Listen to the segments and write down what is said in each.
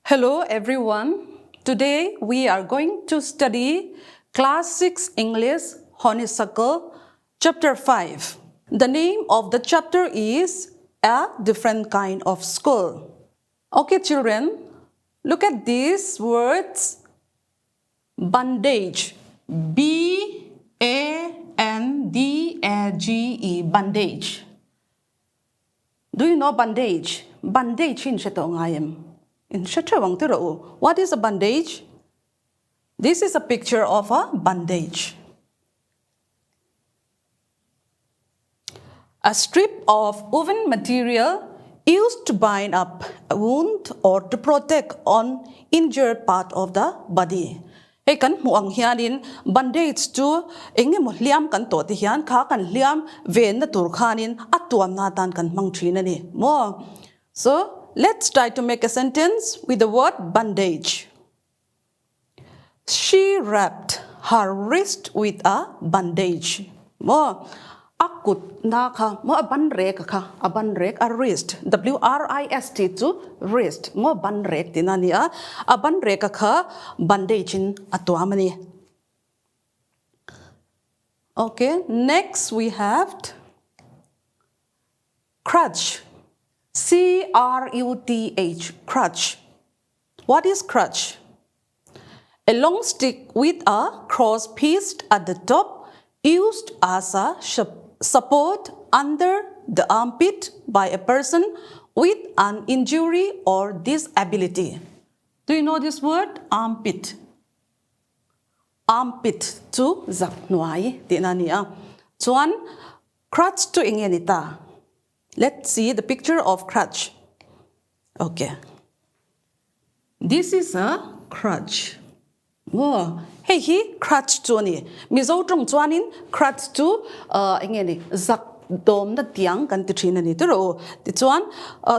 Hello everyone. Today we are going to study Class 6 English Honeysuckle Chapter 5. The name of the chapter is A Different Kind of School. Okay children, look at these words. Bandage. B-A-N-D-A-G-E. Bandage. Do you know bandage? Bandage in Shatongayam. What is a bandage? This is a picture of a bandage. A strip of woven material used to bind up a wound or to protect an injured part of the body. Hey kan muang hianin bandage tu enge mo liam kan to ti hian kha kan liam ven na tur khanin atuam na tan kan mangthina ni mo. So let's try to make a sentence with the word bandage. She wrapped her wrist with a bandage. Mo akut na kha mo bandrek kha a bandrek a wrist W-R-I-S-T to wrist mo bandrek tinania a bandrek kha bandage in atuamani. Okay, next we have crutch. C-R-U-T-H, crutch. What is crutch? A long stick with a cross piece at the top used as a support under the armpit by a person with an injury or disability. Do you know this word? Armpit. Armpit to zaknuai tinania. Chuan crutch to ingenita. Let's see the picture of crutch. Okay. This is a crutch. Oh, hey, he crutch to ni. Mizo trong chuanin crutch to ingeni zak dom na tiang kan tichina ni turo. Ti chuan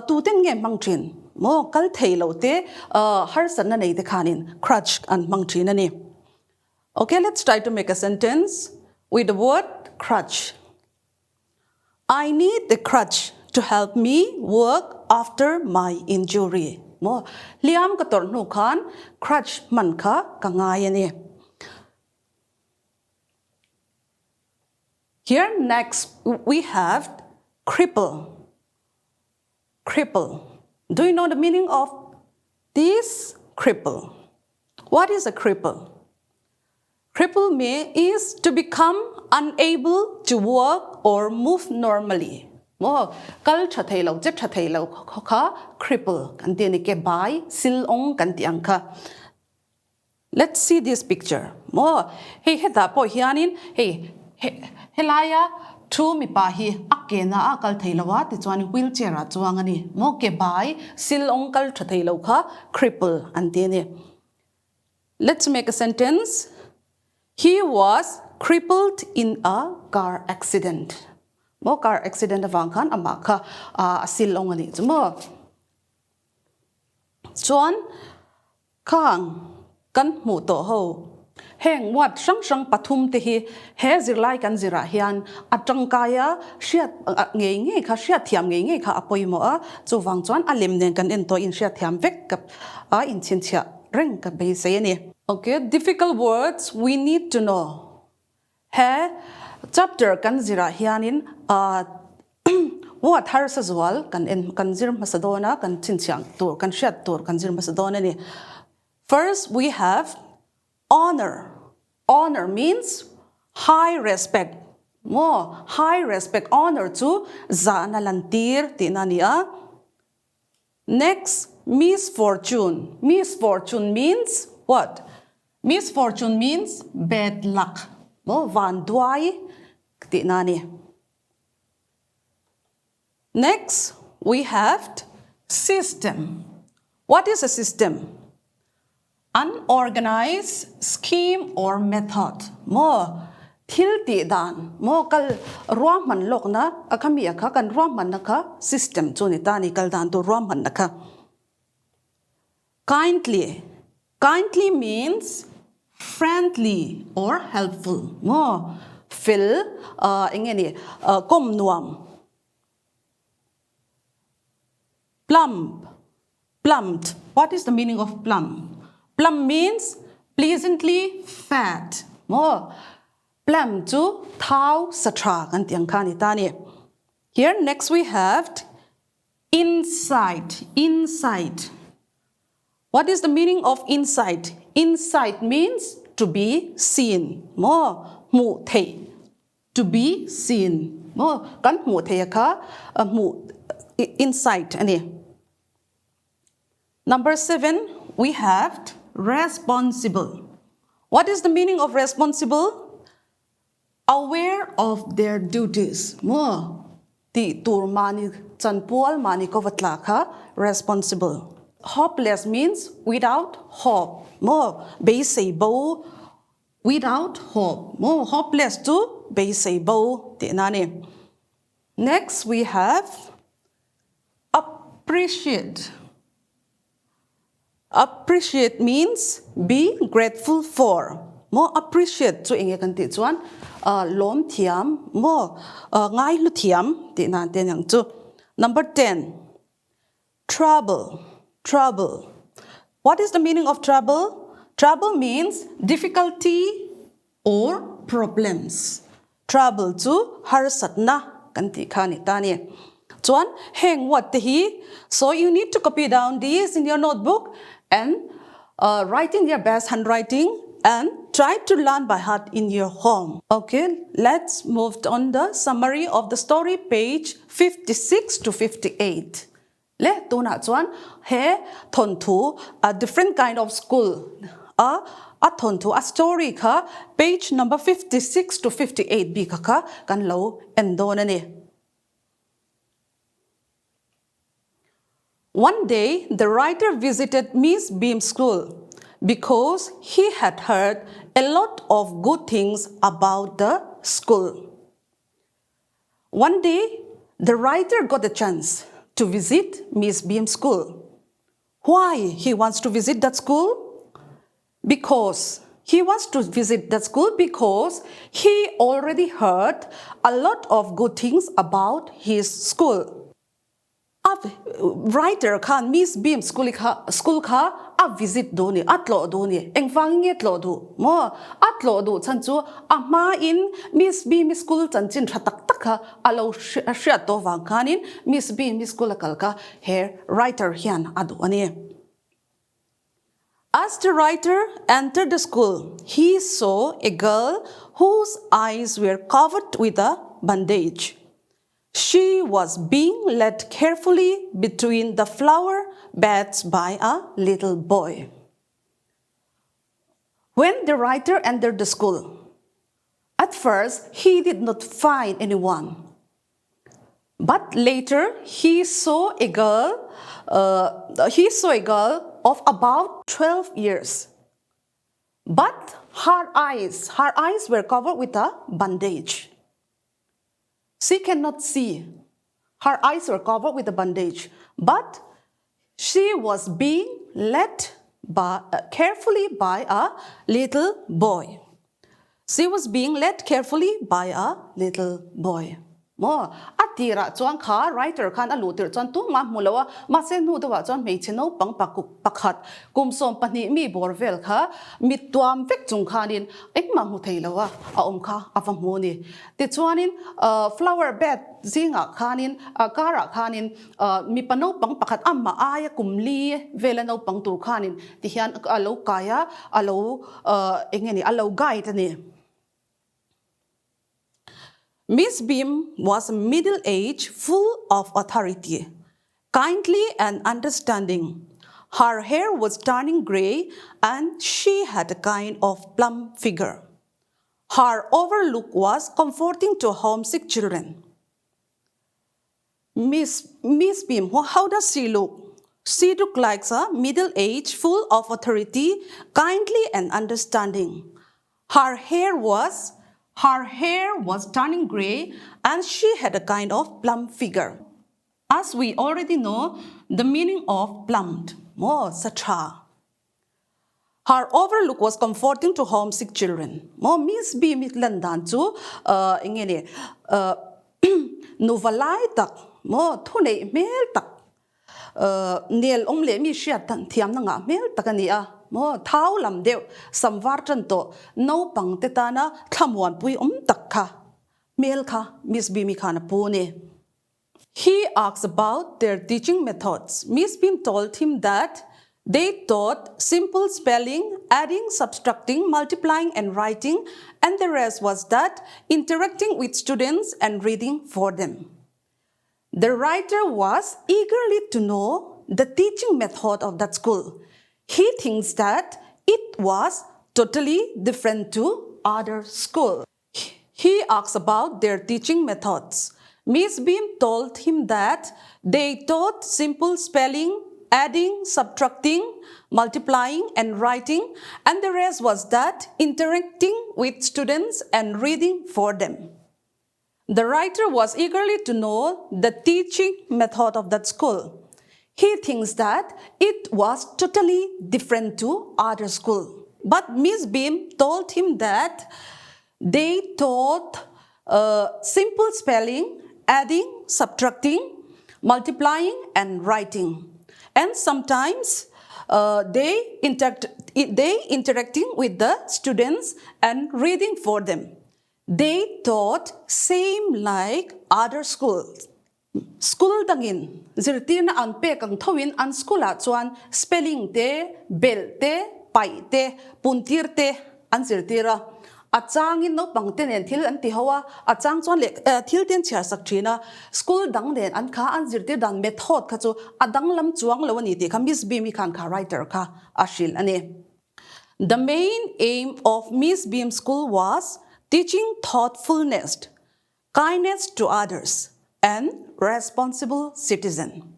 tu ten nge mangthin. Mo kal thailo te har san na nei te khanin crutch an mangthina ni. Okay, let's try to make a sentence with the word crutch. I need the crutch to help me work after my injury. Mo liam kator nu khan crutch man kha kangayani. Here next we have cripple. Cripple. Do you know the meaning of this cripple? What is a cripple? Cripple is to become unable to work or move normally. Mo kal thathei lo jep thathei lo kha cripple kan ti ni ke bai sil ong kan ti ang kha. Let's see this picture. Mo hey heta po hianin hey helaya thu mi pa hi akena a kal thei lawa ti chuan wheelchair a chuang ani mo ke bai sil ong kal thathei lo kha cripple an ti ni. Let's make a sentence. He was crippled in a car accident. Mo car accident awang khan ama kha asil ong ani chumo. Chuan khang kan mu to ho heng wat sang sang pathum te hi he zirlai kan zira hian atangkaya hriat nge kha hriat thiam nge kha apoimo a chuwang chuan alim nen kan en to in hriat thiam vek kap a in chin chha reng ka be se ani. Okay, difficult words we need to know. He chapter kan zira hianin what har sa zual kan zir masadona kan chinchang tur kan shat tur kan zir masadona ni. First we have honor. Honor means high respect. Mo high respect, honor to zana lantir tinania. Next, misfortune. Misfortune means what? Misfortune means bad luck. Mo van duai tinani. Next, we have system. What is a system? Unorganized scheme or method. Mo thilti dan mo kal ruam man lok na akami akha kan ruam man na kha system chuni tani kal dan to ruam man na kha. Kindly. Kindly means friendly or helpful. Mo fil ingeni kom nuam. Plump. Plumped. What is the meaning of plump? Plump means pleasantly fat. More. Plump to thao satra kan tiang kani tani. Here next we have insight. Insight. What is the meaning of insight? Insight means to be seen. More. Mu thei. To be seen. More. Kan mu thei ka mu insight ani. Number 7, we have responsible. What is the meaning of responsible? Aware of their duties. More. Ti tur mani chanpual mani ko vatla ka responsible. Hopeless means without hope. More. Beisebo without hope. More. Hopeless to beisebo ti nani. Next we have appreciate. Appreciate means be grateful for. More appreciate to inge kan ti chuan lom thiam more ngai lu thiam ti nan ten yang chu. Number 10, trouble. Trouble. What is the meaning of trouble? Trouble means difficulty or problems. Trouble to har satna kan ti khani tani. Chuan heng what hi. So you need to copy down these in your notebook and write in your best handwriting and try to learn by heart in your home. Okay, let's move on the summary of the story, page 56 to 58. Le tuna chuan he thon thu a different kind of school. A thon thu a story kha page number 56 to 58 bi kha kan lo endon ani. One day, the writer visited Miss Beam's school because he had heard a lot of good things about the school. One day, the writer got a chance to visit Miss Beam's school. Why he wants to visit that school? Because he wants to visit that school because he already heard a lot of good things about his school. Writer kan Miss Beam school ka a visit doni atlo doni engfang nge tlo du mo atlo du chanchu ama in Miss Beam school chanchin thatak takha alo shia to wang kanin Miss Beam school kalka here writer hian adu ani. As the writer entered the school, he saw a girl whose eyes were covered with a bandage. She was being led carefully between the flower beds by a little boy. When the writer entered the school, at first he did not find anyone. But later he saw a girl of about 12 years. But her eyes were covered with a bandage. She cannot see. Her eyes were covered with a bandage, but she was being led carefully by a little boy. She was being led carefully by a little boy. Mo atira chuan kha writer khan alutir chuan tu ma mulawa ma se nu dawa chuan mei chino pang pakhat kumsom pani mi borvel kha mittuam vek chung khanin ekma mu theilawa a om kha avam ni ti chuanin flower bed zinga khanin kara khanin mi pano pang pakhat amma aya kumli velano pang tur khanin ti hian alo kaya alo engeni alo guide ni. Miss Beam was middle-aged, full of authority, kindly and understanding. Her hair was turning grey and she had a kind of plump figure. Her overlook was comforting to homesick children. Miss Beam, how does she look? She looked like a middle-aged, full of authority, kindly and understanding. Her hair was turning grey and she had a kind of plump figure. As we already know, the meaning of plumped, more satra. Her overlook was comforting to homesick children. More Miss B mitlandan chu ingene novelai tak more thune mel tak nel le mi shiat tan thiam na nga mel takania mo thau lam deu samwar tan to no pang te ta na thamwan pui tak kha mel kha Miss Bim khana pune. He asked about their teaching methods. Miss Bim told him that they taught simple spelling, adding, subtracting, multiplying, and writing, and the rest was that interacting with students and reading for them. The writer was eagerly to know the teaching method of that school. He thinks that it was totally different to other schools. He asked about their teaching methods. Miss Bim told him that they taught simple spelling, adding, subtracting, multiplying, and writing, and the rest was that interacting with students and reading for them. The writer was eagerly to know the teaching method of that school. He thinks that it was totally different to other schools. But Miss Bim told him that they taught simple spelling, adding, subtracting, multiplying, and writing. And sometimes they interacting with the students and reading for them. They taught same like other schools. School dangin zirtir na an pe kang thawin an school a chuan spelling te, bel te, pai te, puntir te an zirtira. Achangin no pangten en thil an ti hawa achang chuan le thil ten chia sak thina school dang den an kha an zirtir dan method kha chu adang lam chuang lo ani ti kha Miss Bim khan kha writer kha ashil ani. The main aim of Miss Bim school was teaching thoughtfulness, kindness to others, and responsible citizen.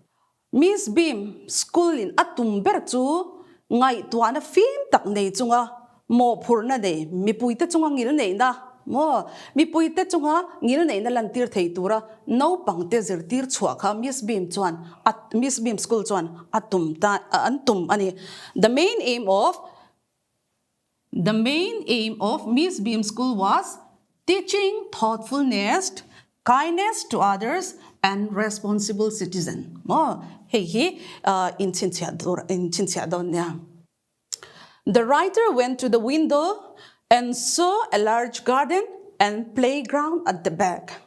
Miss Bim school in atum ber chu ngai tuana film tak nei chunga mo phurna nei mi puite chunga ngil nei na mo mi puite chunga ngil nei na lantir thei tura no pangte zirtir chua kha Miss Bim chuan at Miss Bim school chuan atum ta antum ani. The main aim of Miss Bim school was teaching thoughtfulness, kindness to others, and responsible citizen. Oh, hey, in Chinchadon. The writer went to the window and saw a large garden and playground at the back.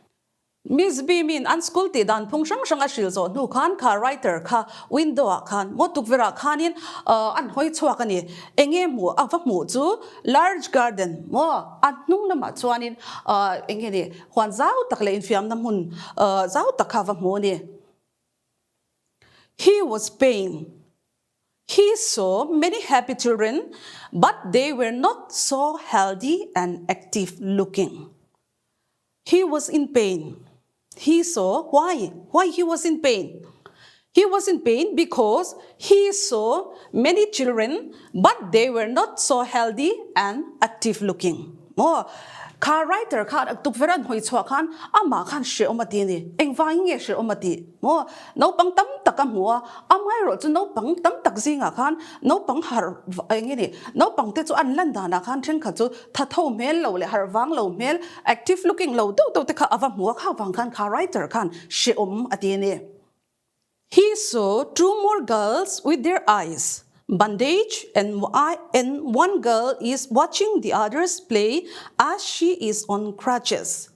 Miss Bimin an school ti dan phung sang sang a shil zo nu khan kha writer kha window a khan mo tukvera khanin an hoi chhuak ani enge mu awak mu chu large garden mo atnung lama chuanin enge ni hwan zau tak le infiam na mun zau tak kha wa mu ni. He was pain. He saw many happy children, but they were not so healthy and active looking. He was in pain. He saw why he was in pain. He was in pain because he saw many children, but they were not so healthy and active looking. Oh, car writer khan tuk veran hoi chwa khan ama khan she omati ni engwai nge she omati mo no pang tam takam huwa amai ro chu no pang tam tak zinga khan no pang har nge ni no pang te chu an lan dana khan thren kha chu tha tho mel lo le har wang lo mel active looking lo to te kha awa huwa kha wang khan car writer khan she ati ni. He saw two more girls with their eyes. Bandage and one girl is watching the others play as she is on crutches.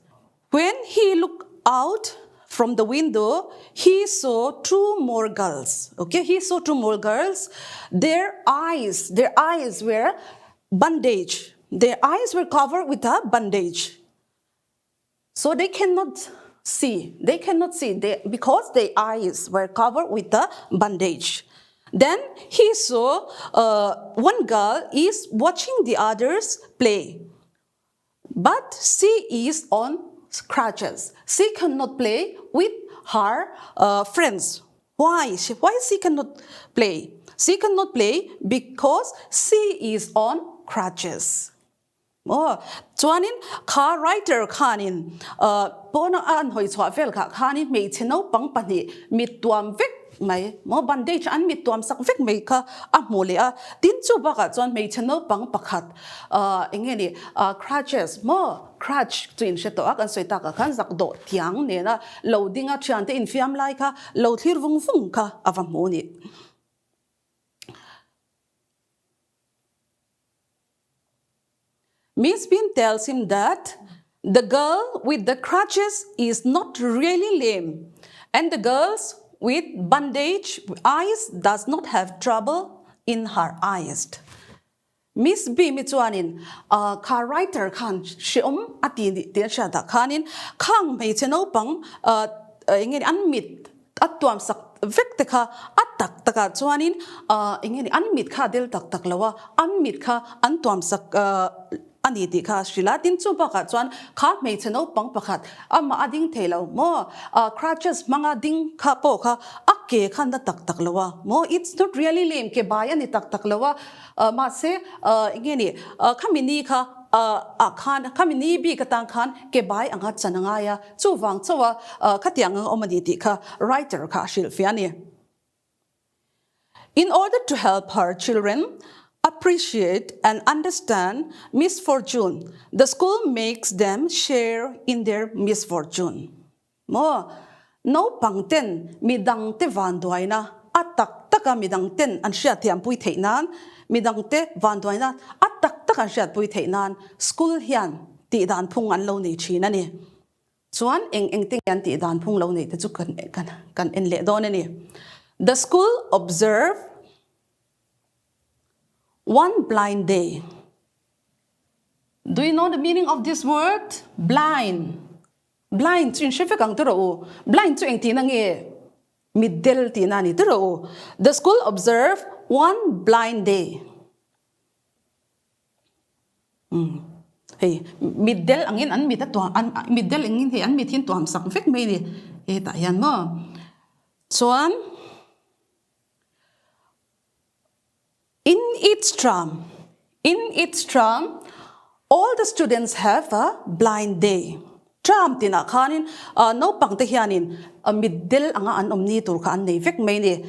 When he looked out from the window, he saw two more girls. Okay, he saw two more girls. Their eyes were bandage. Their eyes were covered with a bandage. So they cannot see. Because their eyes were covered with a bandage. Then he saw one girl is watching the others play. But she is on crutches. She cannot play with her friends. Why she cannot play? She cannot play because she is on crutches. Oh, chuanin car writer khanin pona an hoi chwa vel kha khanin mei cheno pang pani mittuam vek mai mo bandage an mittuam sak vek mai kha a mole a tin chu ba ka chuan mei cheno pang pakhat engeni crutches crutch to in sheto ak an soita ka khan zak do tiang ne na loading a chante in fiam lai ka lo thlir vung vung ka avamoni. Miss Bean tells him that the girl with the crutches is not really lame, and the girls with bandage eyes does not have trouble in her eyes. Miss B mitsuanin car writer khan shiom ati ti shada khanin khang mei cheno pang ingin anmit attuam sak vek tekha atak taka chuanin ingin anmit kha del tak tak lawa anmit kha antuam sak ani ti kha shilatin chu pa kha chuan kha mei cheno pang pakhat ama ading thelo mo crutches manga ding kha po kha akke khan da tak tak lawa mo it's not really lame ke bai ani tak tak lawa ma se ingeni khamini kha khan khamini bi katang khan ke bai anga chananga ya chu wang chawa khatiang omani ti kha writer kha shilfiani. In order to help her children appreciate and understand misfortune, the school makes them share in their misfortune. Mo no pangten midang te vanduaina atak taka midang ten an sha tiam pui theinan midang te vanduaina atak taka sha pui theinan school hian ti dan phung an lo nei thina ni chuan eng ting yan ti dan phung lo nei te chu kan en le don ni. The school observe one blind day. Do you know the meaning of this word? Blind. Blind chu shefek ang tro. Blind chu eng tinang e middle tinani tro. The school observe one blind day. Hey, middle angin an mit to an middle angin he an mit hin to am sak fek me ni e ta yan mo. Chuan in each term, all the students have a blind day. Term tina khanin no pang te hianin middle anga an omni tur kha an nei vek mai ni.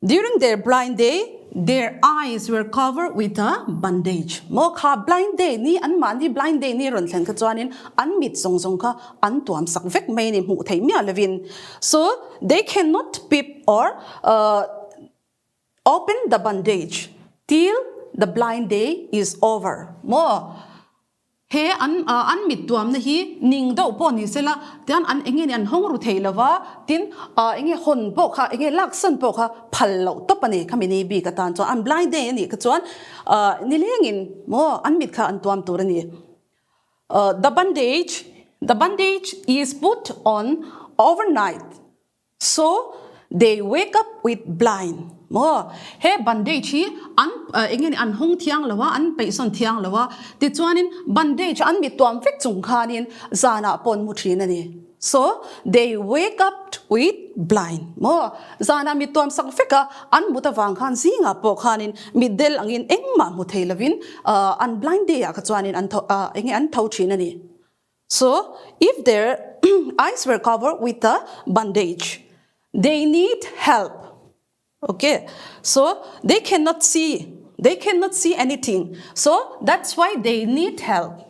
During their blind day, their eyes were covered with a bandage. Mo kha blind day ni an mani blind day ni ron thlen kha chuanin an mit song kha an tuam sak vek mai ni mu thei mi alawin. So they cannot peep or open the bandage till the blind day is over. Mo he an mit tuam na hi ning do po ni sela tian an engin an hongru theilawa tin enge hon po kha enge laksan po kha phallo topani khamini bi ka tan cho an blind day ni ka chuan nilengin mo an mit kha an tuam turani. The bandage is put on overnight, so they wake up with blind. Mo he bandage hi an engin an hong thiang lawa an peison thiang lawa ti chuanin bandage an mi tuam fek chung khanin zana pon mu thina ni. So they wake up with blind. Mo zana mi tuam sak feka an mutawang khan zinga po khanin middle angin engma mu theilavin an blind day ka chuanin an engin an thau thina ni. So if their eyes were covered with a bandage, they need help. Okay, so they cannot see anything. So that's why they need help.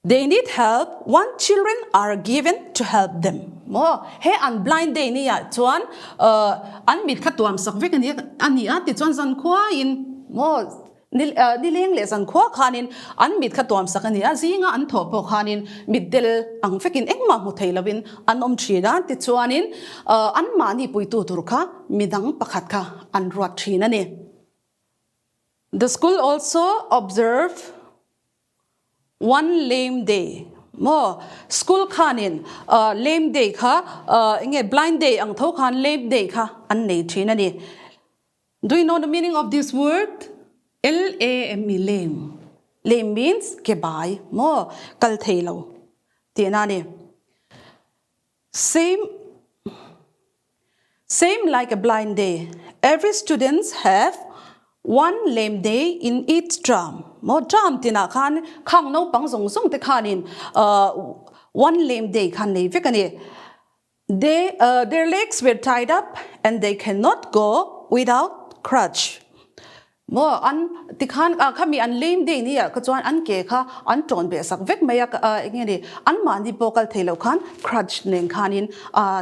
They need help. One children are given to help them. Mo he an blind day niya chuan an mit khatuam sak vek ani ati chuan zan khwa in mo nileng le zan khwa khanin an mit khatuam sak ani azinga an thopo khanin middel ang fekin engma mu theilawin an om thina ti chuanin an mani puitu tur kha midang pakhat kha an ruat thina ni. The school also observe one lame day. Mo school khanin lame day kha inge blind day ang tho khan lame day kha an nei thina ni. Do you know the meaning of this word? L-A-M-E, lame. Lame means kebai. Mo kal thelo. Tianani. Same like a blind day. Every students have one lame day in each term. Mo term tina khan khang no pang song te khanin one lame day khan nei vekani. Their legs were tied up and they cannot go without crutch. mo an tikhan khami an lame day ni ka chuan an ke kha an ton be sak vek maya nge ni an mani pokal thelo khan crutch nen khanin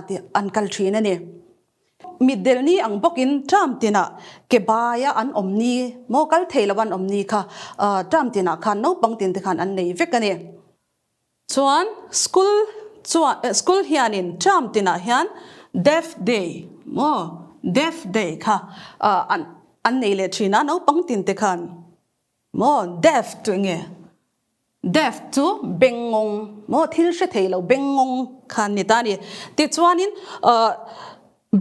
ti an kal thina ni middle ni ang bokin tram tina ke baya an omni mo kal thelawan omni kha tram tina khan no pangtin te khan an nei vek ani chuan school hianin tram tina hian deaf day mo deaf day kha an nei le thina no pangtin te khan mo deaf to nge deaf to bengong mo thil she thelo bengong khan ni ta ni ti chuanin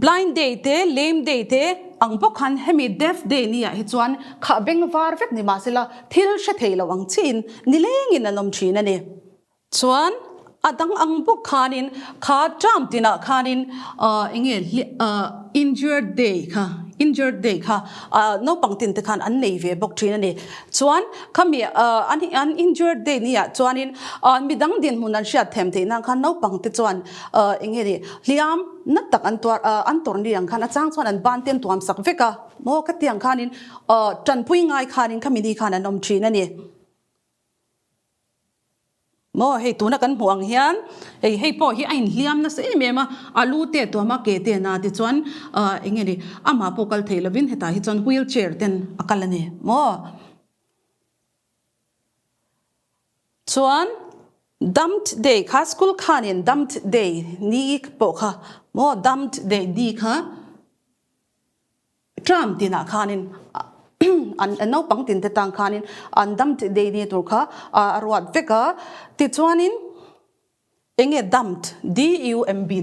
blind day te lame day te ang bo khan hemi deaf day ni hi chuan kha beng var vek ni ma sela thil she thelo ang chin ni lengin anom thina ni chuan adang ang bo khanin kha tram tina khanin enge injured day kha no pangtin te khan an nei ve bok thina ni chuan khami an injured day ni ya chuanin midang din hunan sha them te nang khan no pangte chuan enge ri hliam na tak an tor ni ang khan achang chuan an ban ten tuam sak veka mo ka tiang khanin tran pui ngai khanin khami ni khan anom thina ni mo hei tuna kan huang hian hei po hi ain hliam na se mema alu te to ma ke te na ti chuan enge ni ama pokal theilovin heta hi chuan wheelchair ten akalani mo chuan dumped day kha school khanin dumped day ni po kha mo dumped day di kha tram tina khanin an no pangtin te tang khanin an dumped day ni tur kha arwat veka ti chuanin enge dumped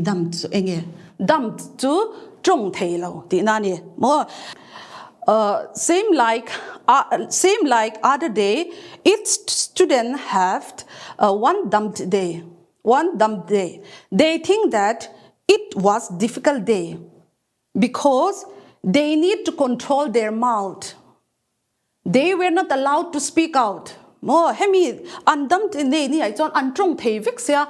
dumped enge dumped to trong theilo ti na ni mo same like other day each student have one dumped day they think that it was difficult day because they need to control their mouth. They were not allowed to speak out. Mo hemi andam nei ni ai chon an trong thei vek sia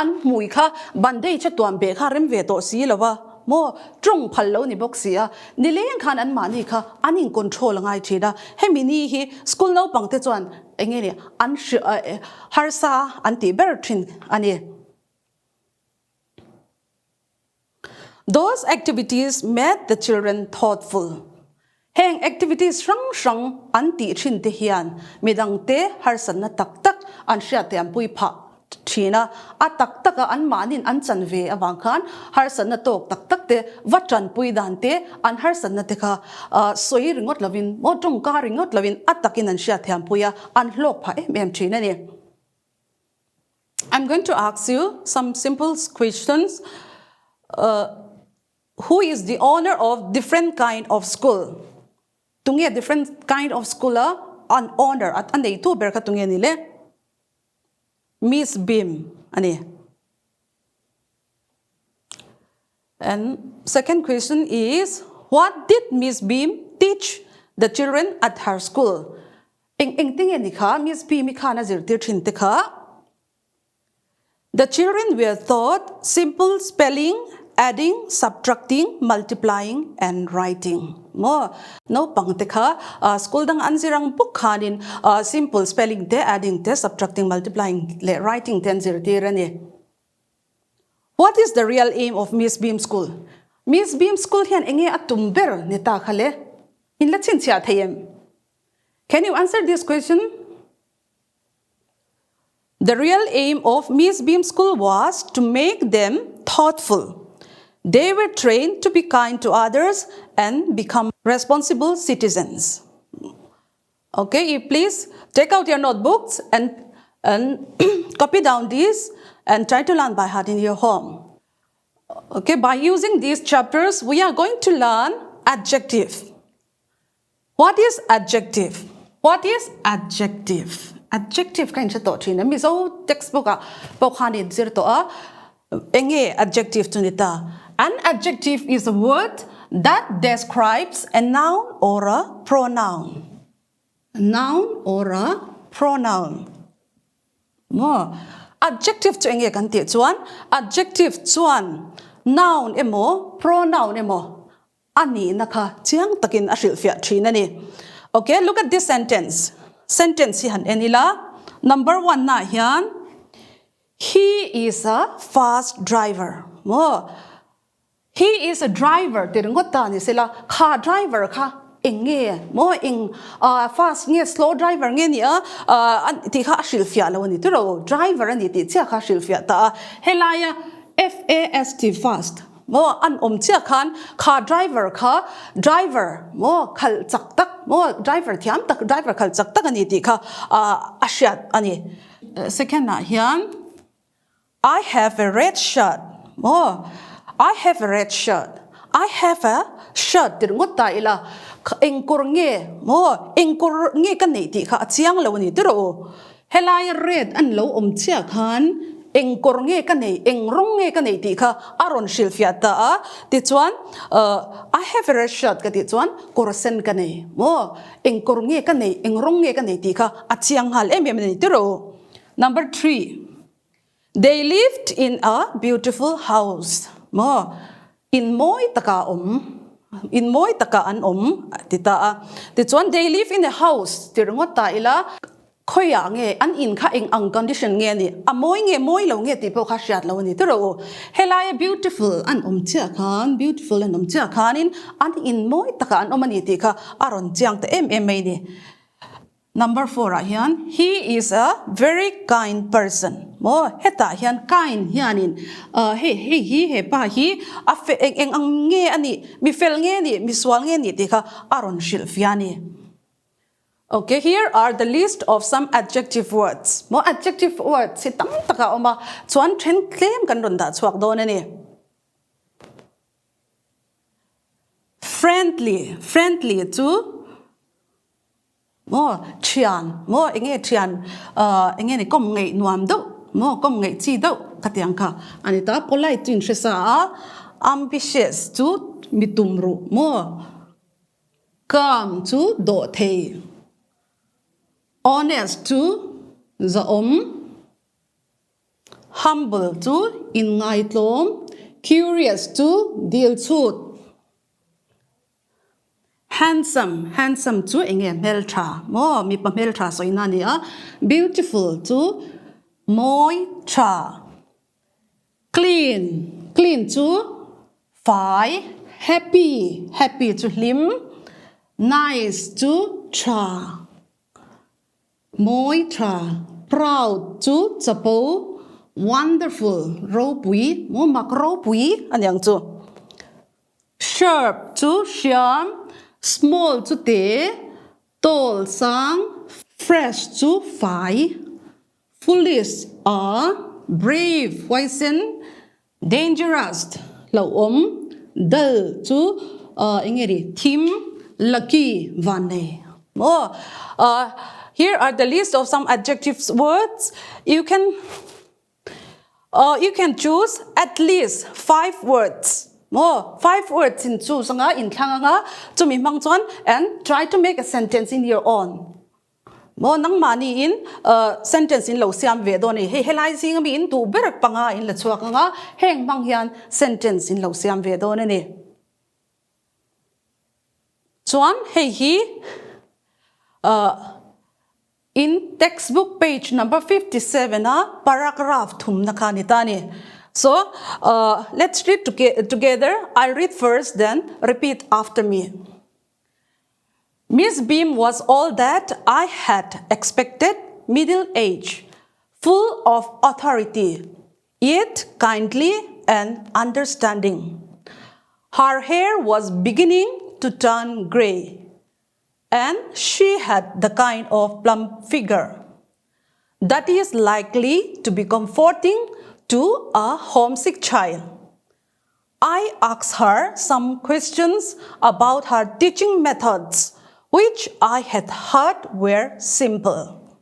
an mui kha bandage cha tuam be kha rem ve to si lawa mo trong phal lo ni bok sia ni leng khan an mani kha anin control ngai thida hemi ni hi school no pangte chon enge ni an harsa anti berthin ani those activities made the children thoughtful. Heng activities rang anti chin te hian midang te harsan na tak an sha te am pui pha thina a tak an manin an chan ve awang khan harsan na tok tak te watran pui dan te an harsan na te kha soi ringot lovin mo tong ka ringot lovin atakin an sha thiam puya an hlok pha em thina ni I'm going to ask you some simple questions. Who is the owner of different kind of school? Tungia different kind of school an owner at anei tu berka tungia nile Miss Beam ani. And second question is what did Miss Beam teach the children at her school? Eng tingia ni kha Miss Beam kha na zir tir thin te kha the children were taught simple spelling, adding, subtracting, multiplying, and writing. Mo no pangte kha school dang anzirang book khanin simple spelling te, adding te, subtracting, multiplying, le writing ten zir tirani. What is the real aim of Miss Beam School? Miss Beam School hian enge atumber ni ta khale in la chin chia thayem. Can you answer this question? The real aim of Miss Beam School was to make them thoughtful. They were trained to be kind to others and become responsible citizens. Okay, please take out your notebooks and copy down these and try to learn by heart in your home. Okay, by using these chapters, we are going to learn adjective. What is adjective? What is adjective? Adjective kain cha to thina mi so textbook a pokhani zir to a enge adjective tunita. An adjective is a word that describes a noun or a pronoun. A noun or a pronoun. Mo adjective chu enge kan ti chuan adjective chuan noun emo pronoun emo ani naka chiang takin a hril fiat thin ani. Okay, look at this sentence. Sentence hi han enila. Number 1 na hian he is a fast driver. Mo he is a driver. Tirngot ta ni sila car driver ka enge mo ing fast nge slow driver nge ni ti kha hril fiat lo ni tro driver ani ti chia kha hril fiat ta helaya fast fast mo an chia khan car driver kha driver mo khal chak tak mo driver thiam tak driver khal chak tak ani ti kha a hriat ani. Second na hian I have a red shirt. Mo I have a red shirt. I have a shirt. Tirngot ta ila engkur nge mo engkur nge kan nei ti kha chiang lo ni tro helai red an lo chia khan engkur nge kan nei engrong nge kan nei ti kha aron shil fiat ta ti chuan I have a red shirt ka ti chuan korsen kan nei mo engkur nge kan nei engrong nge kan nei ti kha a chiang hal em ni tro. Number 3, they lived in a beautiful house. Mo in moi taka in moi taka an tita ti chuan they live in a house tirngot ta ila khoya nge an in kha eng ang condition nge ni a moi lo nge ti po kha hriat lo ni tro helai beautiful an chia khan beautiful an chia khan in moi taka an ani ti kha aron chiang ta em mai ni. Number 4 hian he is a very kind person. Mo heta hian kind hianin he pa hi eng ang nge ani mi fel nge ni mi swal nge ni ti kha aron shil fiani. Okay, here are the list of some adjective words. Mo adjective words si tam taka oma chuan then claim kan ron da chuak don ani. Friendly to mo chian mo enge chian enge ni kom ngei nuam do mo kom ngei chi do katiang kha anita polite tin sa ambitious to mitumru mo calm to do thei honest to zaom humble to in ngai tlom curious to dil chut handsome to enge meltra mo mi pa meltra so inani beautiful to moi tra clean to fai happy to him nice to tra moi tra proud to chapo wonderful ropui mo mak ropui anyang chu sharp to sham small to te, tall sang, fresh to fai, foolish brave wisen, dangerous lao dull to ingeri tim lucky vane. Here are the list of some adjective words. You can choose at least 5 words. Mo 5 words in choose nga in thanga to mi mang chuan and try to make a sentence in your own. Mo nang mani in sentence in lo siam ve do ni he helai sing mi in tu berak panga in la chuak nga heng mang hian sentence in lo siam ve do ni chuan hei hi in textbook page number 57 paragraph thum na kha ni ta ni. So, let's read together. I'll read first, then repeat after me. Miss Beam was all that I had expected, middle age, full of authority, yet kindly and understanding. Her hair was beginning to turn gray, and she had the kind of plump figure that is likely to be comforting to a homesick child. I asked her some questions about her teaching methods, which I had heard were simple.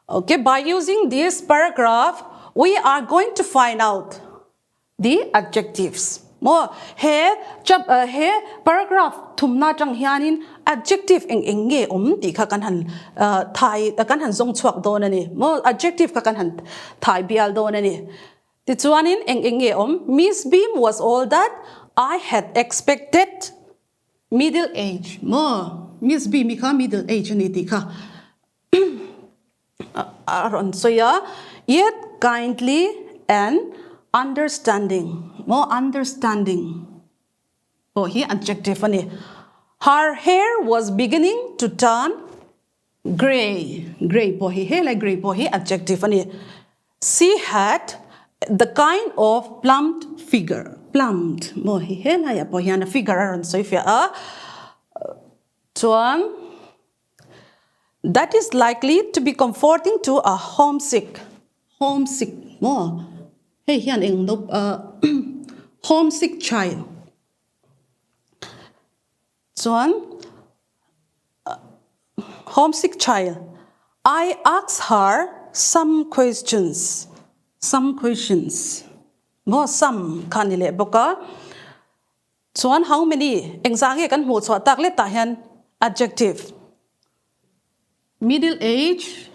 Okay, by using this paragraph, we are going to find out the adjectives. Mo he paragraph thumna chang hianin adjective enge ti kha kan han zong chuak don ani mo adjective kha kan han thai bial don ani ti chuanin enge Miss Beam was all that I had expected middle age. More. Miss B, mika middle age ni ka. Aron so ya, yet kindly and understanding. More understanding. Oh, here adjective ani. Her hair was beginning to turn gray. Gray po hi hair like gray po hi adjective ani. She had the kind of plumped figure. Plumped. Mo hi hair la ya po hi na figure aron so if ya chuan that is likely to be comforting to a homesick. Homesick. Mo. Hey, hian eng no homesick child. Chuan homesick child. I asked her some questions. Some questions. Mo some kanile boka. Chuan how many? Engzange kan hu chwa tak le ta hian adjective. Middle age,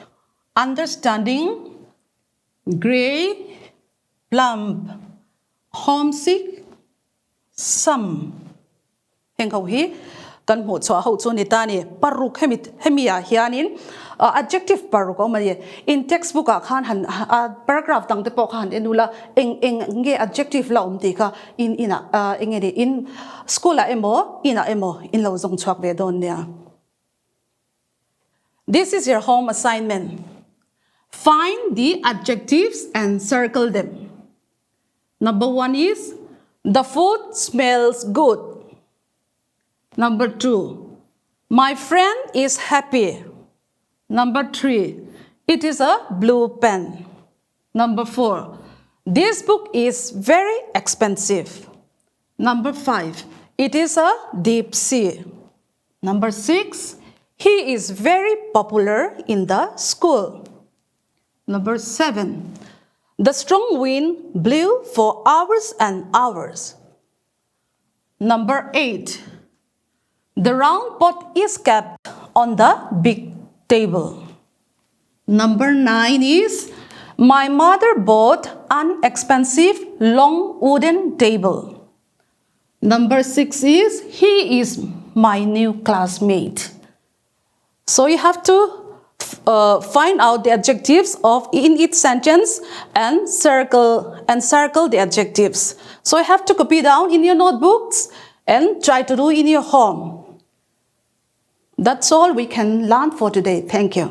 understanding, gray, plump, homesick, some. Heng kau hi kan hu chwa ho chu ni ta ni paruk hemia hianin adjective paruk o mari in textbook a khan han paragraph tang te po khan enula eng nge adjective la ti kha in engeri in school a emo in lo zong chhuak ve don nia. This is your home assignment. Find the adjectives and circle them. Number 1 is the food smells good. Number 2, my friend is happy. Number 3, it is a blue pen. Number 4, this book is very expensive. Number 5, it is a deep sea. Number 6, he is very popular in the school. Number 7, the strong wind blew for hours and hours. Number 8, the round pot is kept on the big table. Number 9 is, my mother bought an expensive long wooden table. Number 6 is, he is my new classmate. So you have to find out the adjectives in each sentence and circle the adjectives. So you have to copy down in your notebooks and try to do in your home. That's all we can learn for today. Thank you.